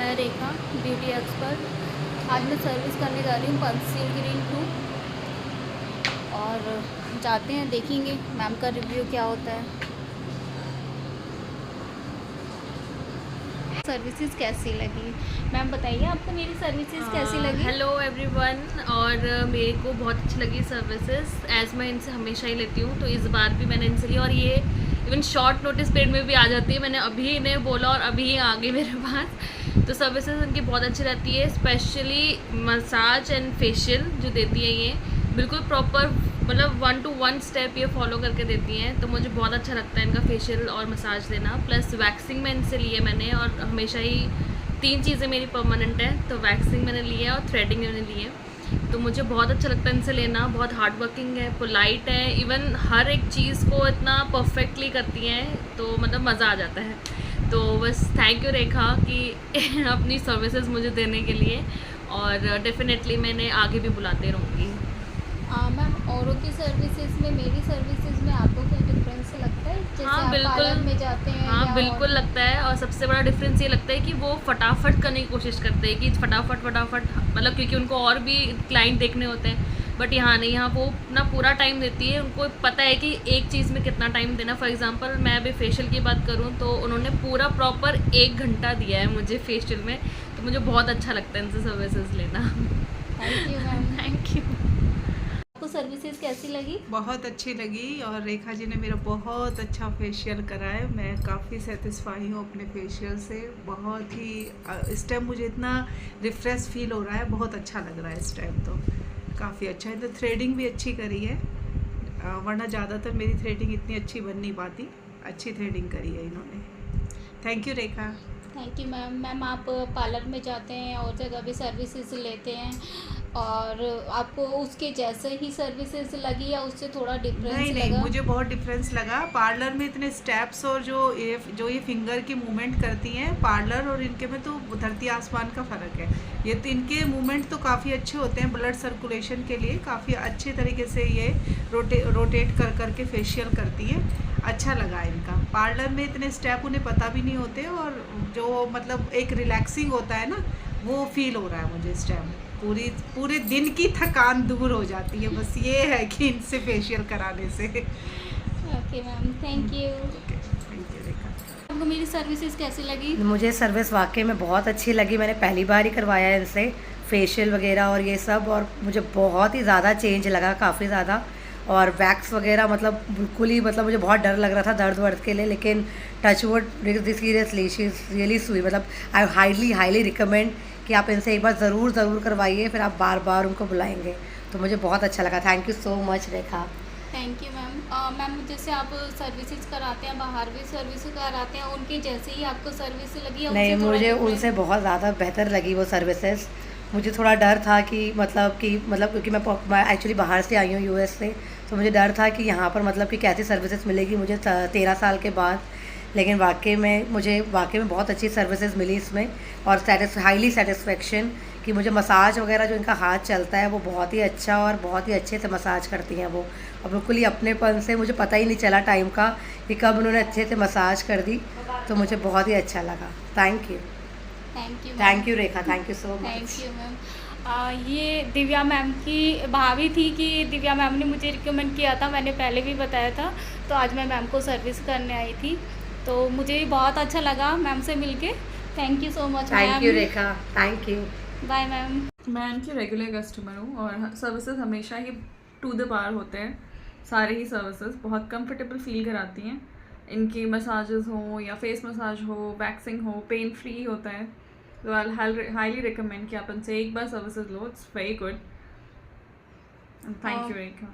मैं रेखा beauty expert. आज मैं सर्विस करने जा रही हूँ पंचशील ग्रीन 2 और जाते हैं, देखेंगे मैम का रिव्यू क्या होता है। सर्विसेज कैसी लगी मैम, बताइए आपको मेरी सर्विसेज कैसी लगी। हेलो एवरीवन, और मेरे को बहुत अच्छी लगी सर्विसेज। एज मैं इनसे हमेशा ही लेती हूँ, तो इस बार भी मैंने इनसे ली और ये इवन शॉर्ट नोटिस पीरियड में भी आ जाती है। मैंने अभी इन्हें बोला और अभी ही आ गई मेरे पास। तो सर्विसेज इनकी बहुत अच्छी रहती है, स्पेशली मसाज एंड फेशियल जो देती है ये बिल्कुल प्रॉपर, मतलब 1 to 1 स्टेप ये फॉलो करके देती हैं। तो मुझे बहुत अच्छा लगता है इनका फेशियल और मसाज देना। प्लस वैक्सिंग में इनसे ली है मैंने, और हमेशा ही 3 चीज़ें मेरी परमानेंट है, तो वैक्सिंग मैंने ली है और थ्रेडिंग मैंने ली है। तो मुझे बहुत अच्छा लगता है इनसे लेना। बहुत हार्ड वर्किंग है, पोलाइट है, इवन हर एक चीज़ को इतना परफेक्टली करती हैं, तो मतलब मज़ा आ जाता है। तो बस थैंक यू रेखा कि अपनी सर्विसेज मुझे देने के लिए, और डेफिनेटली मैंने आगे भी बुलाते रहूँगी। मैम औरों की सर्विसेज में मेरी सर्विसेज में आपको कोई डिफरेंस लगता है? जैसे हाँ आप बिल्कुल, पार्लर में जाते हैं हाँ या बिल्कुल लगता है। और सबसे बड़ा डिफरेंस ये लगता है कि वो फटाफट करने की कोशिश करते हैं कि फटाफट मतलब, क्योंकि उनको और भी क्लाइंट देखने होते हैं। बट यहाँ नहीं, यहाँ वो अपना पूरा टाइम देती है। उनको पता है कि एक चीज़ में कितना टाइम देना। फॉर एग्जांपल मैं अभी फेशियल की बात करूँ तो उन्होंने पूरा प्रॉपर 1 घंटा दिया है मुझे फेशियल में। तो मुझे बहुत अच्छा लगता है इनसे सर्विसेज लेना। Thank you ma'am. Thank you. आपको सर्विसेज कैसी लगी? बहुत अच्छी लगी, और रेखा जी ने मेरा बहुत अच्छा फेशियल कराया। मैं काफ़ी सेटिस्फाई हूँ अपने फेशियल से। बहुत ही इस टाइम मुझे इतना रिफ्रेश फील हो रहा है, बहुत अच्छा लग रहा है इस टाइम। तो काफ़ी अच्छा है। तो थ्रेडिंग भी अच्छी करी है, वरना ज़्यादातर मेरी थ्रेडिंग इतनी अच्छी बन नहीं पाती। अच्छी थ्रेडिंग करी है इन्होंने। Thank you Rekha. Thank you ma'am. Ma'am आप पार्लर में जाते हैं और जगह भी सर्विसेज लेते हैं, और आपको उसके जैसे ही सर्विसेज लगी या उससे थोड़ा डिफरेंस नहीं लगा? मुझे बहुत डिफरेंस लगा। पार्लर में इतने स्टेप्स और जो ये फिंगर की मूवमेंट करती हैं पार्लर, और इनके में तो धरती आसमान का फ़र्क है। ये तो इनके मूवमेंट तो काफ़ी अच्छे होते हैं, ब्लड सर्कुलेशन के लिए काफ़ी अच्छे तरीके से ये रोटेट कर के फेशियल करती हैं। अच्छा लगा इनका। पार्लर में इतने स्टेप उन्हें पता भी नहीं होते, और जो मतलब एक रिलैक्सिंग होता है ना, वो फील हो रहा है मुझे इस टाइम। पूरे दिन की थकान दूर हो जाती है, बस ये है कि इनसे फेशियल कराने से। Okay ma'am, thank you. Thank you Rekha. आपको मेरी सर्विसेज कैसी लगी? मुझे सर्विस वाकई में बहुत अच्छी लगी। मैंने पहली बार ही करवाया है इनसे फेशियल वगैरह और ये सब, और मुझे बहुत ही ज़्यादा चेंज लगा, काफ़ी ज़्यादा। और वैक्स वगैरह मतलब बिल्कुल ही, मतलब मुझे बहुत डर लग रहा था दर्द वर्द के लिए, लेकिन touch wood seriously she is really sweet. मतलब आई हाईली रिकमेंड कि आप इनसे एक बार ज़रूर करवाइए, फिर आप बार बार उनको बुलाएंगे। तो मुझे बहुत अच्छा लगा। Thank you so much Rekha. Thank you ma'am. Ma'am जैसे आप सर्विसेज कराते हैं, बाहर भी सर्विस कराते हैं, उनके जैसे ही आपको सर्विस लगी? नहीं, मुझे उनसे बहुत ज़्यादा बेहतर लगी वो सर्विसेज। मुझे थोड़ा डर था कि मतलब क्योंकि मैं एक्चुअली बाहर से आई हूँ यूएस से, तो मुझे डर था कि यहाँ पर मतलब कि कैसी सर्विसेज मिलेगी मुझे 13 साल के बाद। लेकिन मुझे वाकई में बहुत अच्छी सर्विसेज मिली इसमें, और हाईली सेटिस्फेक्शन कि मुझे मसाज वगैरह जो इनका हाथ चलता है वो बहुत ही अच्छा, और बहुत ही अच्छे से मसाज करती हैं वो। और बिल्कुल ही अपनेपन से, मुझे पता ही नहीं चला टाइम का कि कब उन्होंने अच्छे से मसाज कर दी। तो मुझे बहुत ही अच्छा लगा। Thank you Rekha, thank you so much. Thank you ma'am. ये दिव्या मैम की भाभी थी कि दिव्या मैम ने मुझे रिकमेंड किया था, मैंने पहले भी बताया था। तो आज मैं मैम को सर्विस करने आई थी, तो मुझे भी बहुत अच्छा लगा मैम से मिलके। Thank you so much ma'am. Thank you Rekha, thank you. Bye ma'am. मैं इनकी रेगुलर कस्टमर हूँ, और सर्विसेज हमेशा ही टू द पार होते हैं। सारे ही सर्विसेज बहुत कंफर्टेबल फील कराती हैं। इनकी मसाजेस हो या फेस मसाज हो, वैक्सिंग हो, पेन फ्री होता है। तो आई हाईली रिकमेंड कि आप इनसे एक बार सर्विसेज लो। It's very good. Thank you Rekha.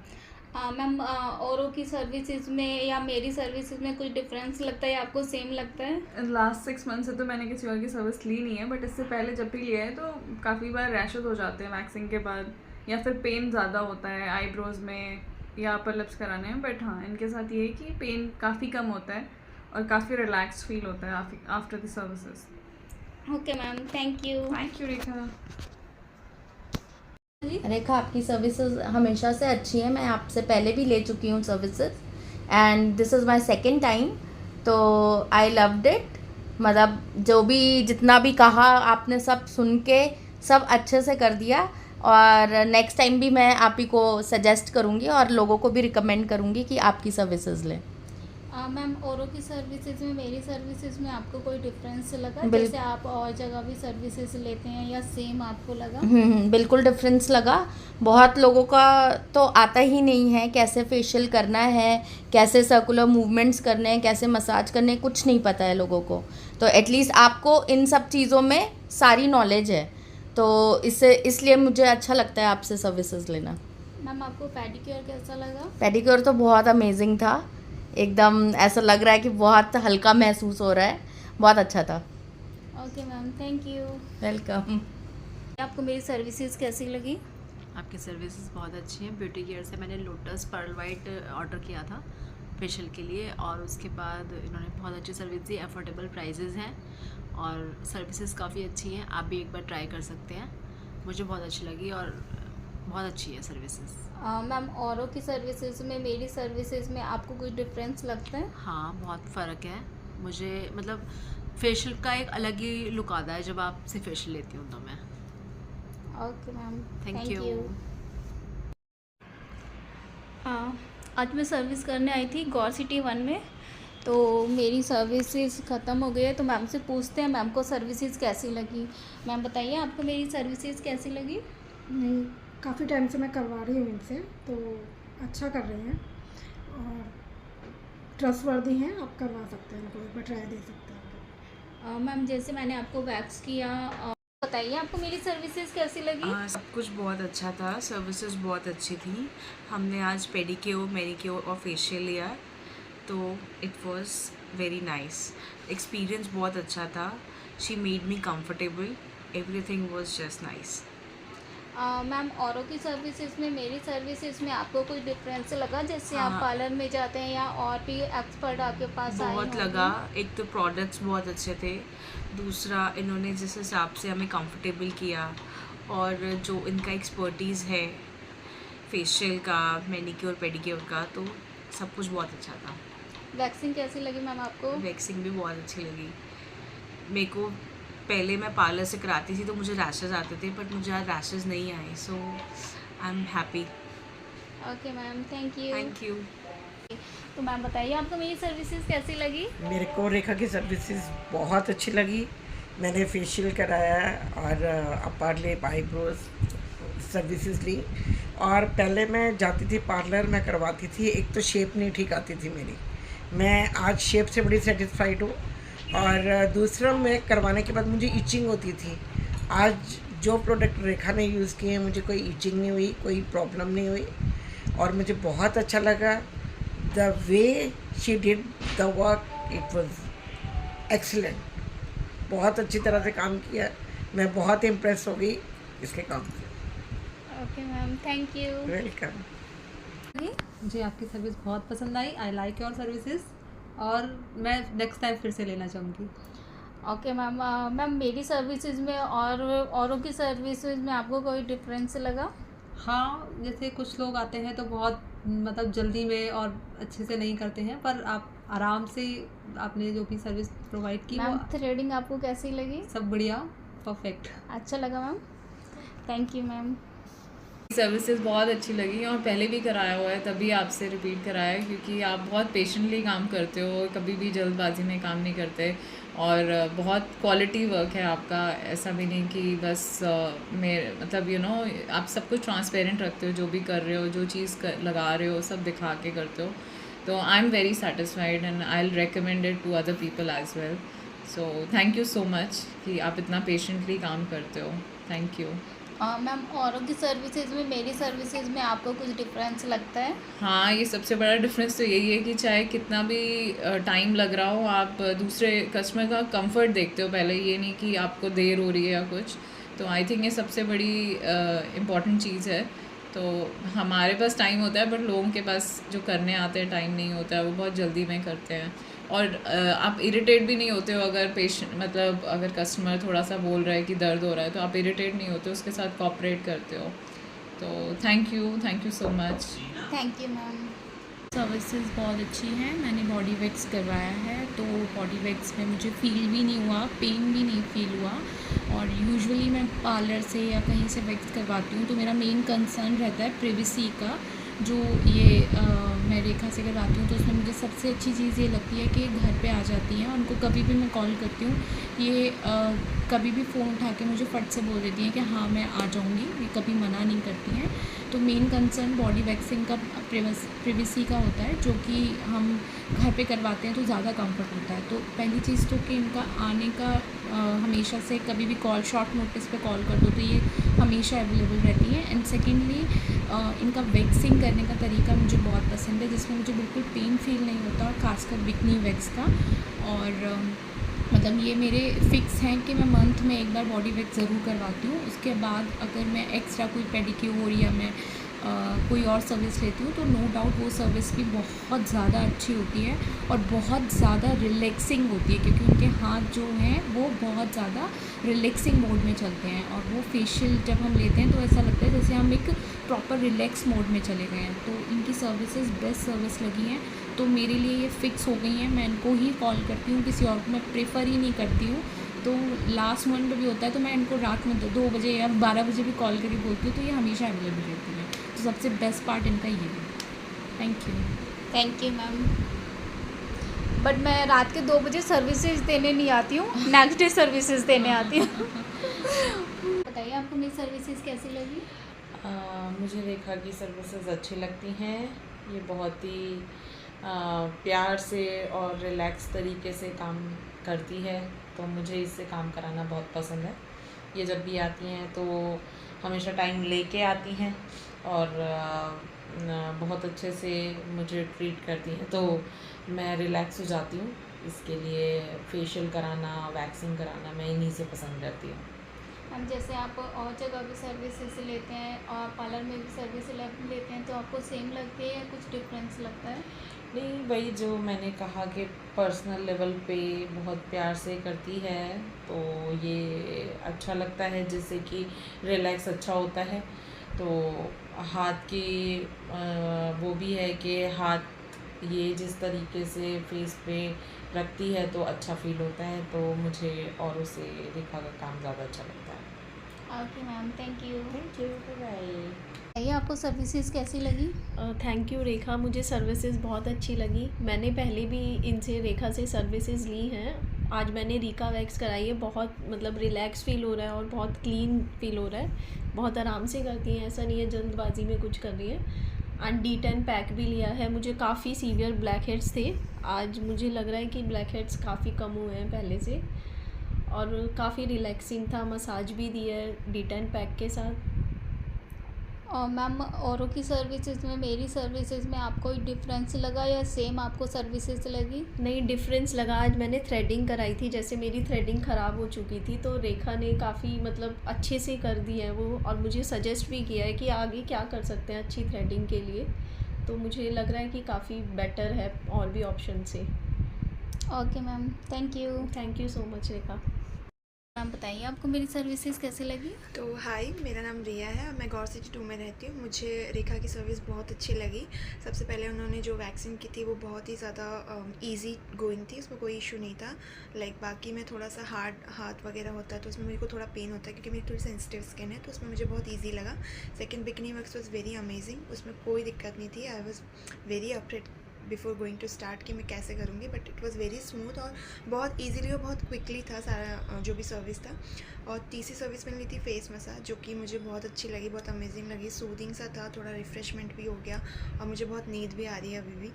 Ma'am औरों की सर्विसेज में या मेरी सर्विसेज में कुछ डिफरेंस लगता है या आपको सेम लगता है? लास्ट 6 मंथ से तो मैंने किसी और की सर्विस ली नहीं है, बट इससे पहले जब भी लिया है तो काफ़ी बार रैशेज हो जाते हैं वैक्सिंग के बाद, या फिर पेन ज़्यादा होता है आईब्रोज़ में या अपर लिप्स कराने में। बट हाँ, इनके साथ ये है कि पेन काफ़ी कम होता है और काफ़ी रिलैक्स फील होता है after the services. Okay ma'am, thank you. Thank you Rekha. Rekha, आपकी सर्विसेज हमेशा से अच्छी है। मैं आपसे पहले भी ले चुकी हूँ services, and this is my second time. तो आई लव्ड इट। मतलब जो भी जितना भी कहा आपने सब सुन के सब अच्छे से कर दिया, और नेक्स्ट टाइम भी मैं आप ही को सजेस्ट करूँगी और लोगों को भी रिकमेंड करूँगी कि आपकी सर्विसेज लें। मैम औरों की सर्विसेज में मेरी सर्विसेज में आपको कोई डिफरेंस लगा? बिल- जैसे आप और जगह भी सर्विसेज लेते हैं या सेम आपको लगा? बिल्कुल डिफरेंस लगा। बहुत लोगों का तो आता ही नहीं है कैसे फेशियल करना है, कैसे सर्कुलर मूवमेंट्स करने हैं, कैसे मसाज करने हैं, कुछ नहीं पता है लोगों को। तो एटलीस्ट आपको इन सब चीज़ों में सारी नॉलेज है, तो इसलिए मुझे अच्छा लगता है आपसे सर्विसेज लेना। मैम आपको पेडिक्योर कैसा लगा? पेडिक्योर तो बहुत अमेजिंग था, एकदम ऐसा लग रहा है कि बहुत हल्का महसूस हो रहा है, बहुत अच्छा था। Okay ma'am, thank you. Welcome. आपको मेरी सर्विसेज कैसी लगी? आपकी सर्विसेज बहुत अच्छी हैं। ब्यूटी केयर से मैंने लोटस पर्ल वाइट ऑर्डर किया था फेशियल के लिए, और उसके बाद इन्होंने बहुत अच्छी सर्विस दी, अफोर्डेबल प्राइजेज़ हैं और सर्विसेज काफ़ी अच्छी हैं। आप भी एक बार ट्राई कर सकते हैं, मुझे बहुत अच्छी लगी और बहुत अच्छी है सर्विसेज। मैम औरों की सर्विसेज में मेरी सर्विसेज में आपको कोई डिफरेंस लगता है? हाँ, बहुत फ़र्क है। मुझे मतलब फेशियल का एक अलग ही लुक आता है जब आपसे फेशियल लेती हूँ तो मैं। Okay ma'am, thank you. आज मैं सर्विस करने आई थी गौर सिटी 1 में, तो मेरी सर्विसेज ख़त्म हो गई है, तो मैम से पूछते हैं मैम को सर्विसेज कैसी लगी। मैम बताइए आपको मेरी सर्विसेज कैसी लगी? नहीं, काफ़ी टाइम से मैं करवा रही हूँ इनसे, तो अच्छा कर रही हैं और ट्रस्टवर्दी हैं। आप करवा सकते हैं, इनको एक बार ट्राई दे सकते हैं। मैम जैसे मैंने आपको वैक्स किया, बताइए आपको मेरी सर्विसेज कैसी लगी? सब कुछ बहुत अच्छा था, सर्विसेज बहुत अच्छी थी। हमने आज पेडिक्योर, मैनिक्योर और फेशियल लिया, तो it was very nice. Experience बहुत अच्छा था। She made me comfortable, everything was just nice. Ma'am औरों की सर्विसेज में मेरी सर्विसेज में आपको कोई डिफरेंस लगा? जैसे आप हाँ। पार्लर में जाते हैं या और भी एक्सपर्ट आपके पास आए बहुत होंगे? लगा। एक तो प्रोडक्ट्स बहुत अच्छे थे, दूसरा इन्होंने जिस हिसाब से हमें कंफर्टेबल किया, और जो इनका एक्सपर्टीज़ है फेशियल का, मैनिक्योर पेडिक्योर का, तो सब कुछ बहुत अच्छा था। वैक्सिंग कैसी लगी मैम आपको? वैक्सिंग भी बहुत अच्छी लगी मेरे को। पहले मैं पार्लर से कराती थी तो मुझे रैशेज़ आते थे, बट मुझे आज रैशेज़ नहीं आए, so I am happy. Okay ma'am, thank you. Thank you. तो मैम बताइए आपको मेरी सर्विसेज कैसी लगी? मेरे को रेखा की सर्विसेज बहुत अच्छी लगी। मैंने फेशियल कराया और अपर लिप, आईब्रोज सर्विसेज ली, और पहले मैं जाती थी पार्लर, मैं करवाती थी, एक तो शेप नहीं ठीक आती थी मेरी। मैं आज शेप से बड़ी सेटिस्फाइड हूँ, और दूसरा मैं करवाने के बाद मुझे इचिंग होती थी। आज जो प्रोडक्ट रेखा ने यूज़ किए, मुझे कोई इचिंग नहीं हुई, कोई प्रॉब्लम नहीं हुई, और मुझे बहुत अच्छा लगा। The way she did the work, it was excellent. बहुत अच्छी तरह से काम किया, मैं बहुत इम्प्रेस हो गई इसके काम से। Okay ma'am, thank you. Welcome. मुझे आपकी सर्विस बहुत पसंद आई। आई लाइक योर सर्विसेज, और मैं नेक्स्ट टाइम फिर से लेना चाहूँगी। ओके मैम, मैम मेरी सर्विसेज में और औरों की सर्विसेज में आपको कोई डिफरेंस लगा? हाँ, जैसे कुछ लोग आते हैं तो बहुत मतलब जल्दी में और अच्छे से नहीं करते हैं, पर आप आराम से आपने जो भी सर्विस प्रोवाइड की मैम वो थ्रेडिंग आपको कैसी लगी? सब बढ़िया, परफेक्ट। अच्छा लगा ma'am, thank you ma'am. Services बहुत अच्छी लगी, और पहले भी कराया हुआ है, तभी आपसे रिपीट कराया है, क्योंकि आप बहुत पेशेंटली काम करते हो, कभी भी जल्दबाजी में काम नहीं करते, और बहुत क्वालिटी वर्क है आपका। ऐसा भी नहीं कि बस मेरे मतलब आप सब कुछ ट्रांसपेरेंट रखते हो, जो भी कर रहे हो, जो चीज़ लगा रहे हो, सब दिखा के करते हो। तो I am very satisfied and I will recommend it to other people as well. So thank you so much कि आप इतना पेशेंटली काम करते हो। Thank you. मैम औरों की सर्विसेज में मेरी सर्विसेज में आपको कुछ डिफरेंस लगता है? हाँ, ये सबसे बड़ा डिफरेंस तो यही है कि चाहे कितना भी टाइम लग रहा हो, आप दूसरे कस्टमर का कंफर्ट देखते हो पहले, ये नहीं कि आपको देर हो रही है या कुछ। तो आई थिंक ये सबसे बड़ी इम्पॉर्टेंट चीज़ है। तो हमारे पास टाइम होता है, बट लोगों के पास जो करने आते हैं टाइम नहीं होता है, वो बहुत जल्दी में करते हैं। और आप इरिटेट भी नहीं होते हो अगर पेशेंट मतलब अगर कस्टमर थोड़ा सा बोल रहा है कि दर्द हो रहा है, तो आप इरिटेट नहीं होते, उसके साथ कोऑपरेट करते हो। तो thank you so much. Thank you ma'am. Services बहुत अच्छी हैं। मैंने बॉडी वैक्स करवाया है तो बॉडी वैक्स में मुझे फ़ील भी नहीं हुआ, पेन भी नहीं फ़ील हुआ। और यूजुअली मैं पार्लर से या कहीं से वैक्स करवाती हूँ तो मेरा मेन कंसर्न रहता है प्रिवेसी का। जो ये मैं रेखा से करवाती हूँ तो उसमें मुझे सबसे अच्छी चीज़ ये लगती है कि घर पे आ जाती हैं। उनको कभी भी मैं कॉल करती हूँ, ये कभी भी फ़ोन उठा के मुझे फट से बोल देती हैं कि हाँ मैं आ जाऊँगी, ये कभी मना नहीं करती हैं। तो मेन कंसर्न बॉडी वैक्सिंग का प्रिवेसी का होता है, जो कि हम घर पे करवाते हैं तो ज़्यादा कंफर्ट होता है। तो पहली चीज़ तो कि इनका आने का हमेशा से कभी भी कॉल शॉर्ट नोटिस पे कॉल कर दो तो ये हमेशा अवेलेबल रहती है। एंड सेकेंडली इनका वैक्सिंग करने का तरीका मुझे बहुत पसंद है, जिसमें मुझे बिल्कुल पेन फील नहीं होता, खासकर बिकनी वैक्स का। और मतलब ये मेरे फ़िक्स हैं कि मैं मंथ में एक बार बॉडी वैक्स ज़रूर करवाती हूँ। उसके बाद अगर मैं एक्स्ट्रा कोई पेडिक्योर या मैं कोई और सर्विस लेती हूँ तो नो डाउट वो सर्विस भी बहुत ज़्यादा अच्छी होती है और बहुत ज़्यादा रिलैक्सिंग होती है, क्योंकि उनके हाथ जो हैं वो बहुत ज़्यादा रिलैक्सिंग मोड में चलते हैं। और वो फेशियल जब हम लेते हैं तो ऐसा लगता है जैसे हम एक प्रॉपर रिलैक्स मोड में चले गए हैं। तो इनकी सर्विसेज बेस्ट सर्विस लगी हैं, तो मेरे लिए ये फ़िक्स हो गई हैं। मैं इनको ही कॉल करती हूँ, किसी और को मैं प्रेफर ही नहीं करती हूँ। तो लास्ट मोमेंट भी होता है तो मैं इनको रात में 2 बजे या 12 बजे भी कॉल करके बोलती हूँ, तो ये हमेशा अवेलेबल रहती है। तो सबसे बेस्ट पार्ट इनका ये है। Thank you ma'am. बट मैं रात के 2 बजे सर्विसेज देने नहीं आती हूँ, नेक्स्ट डे सर्विसेज देने आती हूँ। बताइए आपको मेरी सर्विसेज कैसी लगी? मुझे रेखा की सर्विसेज अच्छी लगती हैं। ये बहुत ही प्यार से और रिलैक्स तरीके से काम करती है, तो मुझे इससे काम कराना बहुत पसंद है। ये जब भी आती हैं तो हमेशा टाइम लेके आती हैं और बहुत अच्छे से मुझे ट्रीट करती हैं, तो मैं रिलैक्स हो जाती हूँ। इसके लिए फेशियल कराना, वैक्सिंग कराना मैं इन्हीं से पसंद करती हूँ। हम जैसे आप और जगह भी सर्विसेज लेते हैं और पार्लर में भी सर्विस लेते हैं तो आपको सेम लगती है या कुछ डिफरेंस लगता है? नहीं, वही जो मैंने कहा कि पर्सनल लेवल पे बहुत प्यार से करती है तो ये अच्छा लगता है, जिससे कि रिलैक्स अच्छा होता है। तो हाथ की वो भी है कि हाथ ये जिस तरीके से फेस पे रखती है तो अच्छा फील होता है, तो मुझे और उसे रेखा का काम ज़्यादा अच्छा लगता है। Okay ma'am, thank you. Bye. बताइए आपको सर्विसेज कैसी लगी? थैंक यू रेखा, मुझे सर्विसेज बहुत अच्छी लगी। मैंने पहले भी इनसे रेखा से सर्विसेज ली हैं। आज मैंने रीका वैक्स कराई है, बहुत मतलब रिलैक्स फ़ील हो रहा है और बहुत क्लीन फ़ील हो रहा है। बहुत आराम से करती हैं, ऐसा नहीं है जल्दबाजी में कुछ कर रही है। एंड D10 पैक भी लिया है। मुझे काफ़ी सीवियर ब्लैक हेड्स थे, आज मुझे लग रहा है कि ब्लैक हेड्स काफ़ी कम हुए हैं पहले से, और काफ़ी रिलैक्सिंग था। मसाज भी दी है D10 पैक के साथ। और मैम औरों की सर्विसेज में मेरी सर्विसेज में आपको कोई डिफरेंस लगा या सेम आपको सर्विसेज लगी? नहीं, डिफरेंस लगा। आज मैंने थ्रेडिंग कराई थी, जैसे मेरी थ्रेडिंग ख़राब हो चुकी थी तो रेखा ने काफ़ी मतलब अच्छे से कर दी है वो, और मुझे सजेस्ट भी किया है कि आगे क्या कर सकते हैं अच्छी थ्रेडिंग के लिए। तो मुझे लग रहा है कि काफ़ी बेटर है और भी ऑप्शन से। Okay ma'am, thank you so much Rekha. Ma'am बताइए आपको मेरी सर्विसेज कैसी लगी? तो हाय, मेरा नाम रिया है और मैं गौर सिटी 2 में रहती हूँ। मुझे रेखा की सर्विस बहुत अच्छी लगी। सबसे पहले उन्होंने जो वैक्सिंग की थी वो बहुत ही ज़्यादा इजी गोइंग थी, उसमें कोई इशू नहीं था। लाइक बाकी में थोड़ा सा हार्ड हाथ वगैरह होता है तो उसमें मेरे को थोड़ा पेन होता है क्योंकि मेरी थोड़ी सेंसिटिव स्किन है, तो उसमें मुझे बहुत ईजी लगा। Second, bikini wax was very amazing, उसमें कोई दिक्कत नहीं थी। I was very afraid before going to start कि मैं कैसे करूँगी, but it was very smooth और बहुत इजीली और बहुत क्विकली था सारा जो भी सर्विस था। और तीसरी सर्विस मैंने ली थी फेस मसाज, जो कि मुझे बहुत अच्छी लगी, बहुत अमेजिंग लगी। सूदिंग सा था, थोड़ा रिफ़्रेशमेंट भी हो गया और मुझे बहुत नींद भी आ रही है अभी भी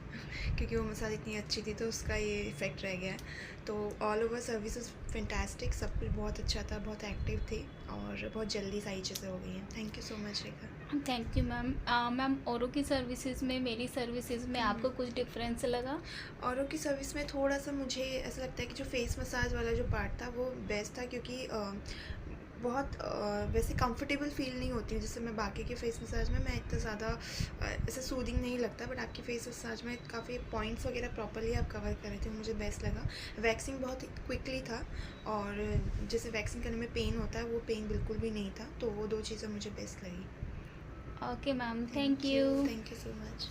क्योंकि वो मसाज इतनी अच्छी थी तो उसका ये इफ़ेक्ट रह गया है। तो ऑल ओवर सर्विसेज फैंटास्टिक, सब कुछ बहुत अच्छा था, बहुत एक्टिव थे और बहुत जल्दी सारी चीज़ें हो गई हैं। Thank you so much Rekha. Thank you ma'am. Ma'am औरों की सर्विसेज में मेरी सर्विसेज में आपको कुछ डिफरेंस लगा? औरों की सर्विस में थोड़ा सा मुझे ऐसा लगता है कि जो फेस मसाज वाला जो पार्ट था वो बेस्ट था, क्योंकि बहुत वैसे कंफर्टेबल फील नहीं होती जैसे मैं बाकी के फेस मसाज में मैं इतना ज़्यादा ऐसा सूदिंग नहीं लगता, बट आपकी फेस मसाज में काफ़ी पॉइंट्स वगैरह प्रॉपर्ली आप कवर कर रहे थे, मुझे बेस्ट लगा। वैक्सिंग बहुत क्विकली था और जैसे वैक्सिंग करने में पेन होता है वो पेन बिल्कुल भी नहीं था, तो वो 2 चीज़ें मुझे बेस्ट लगी। Okay ma'am, thank you so much.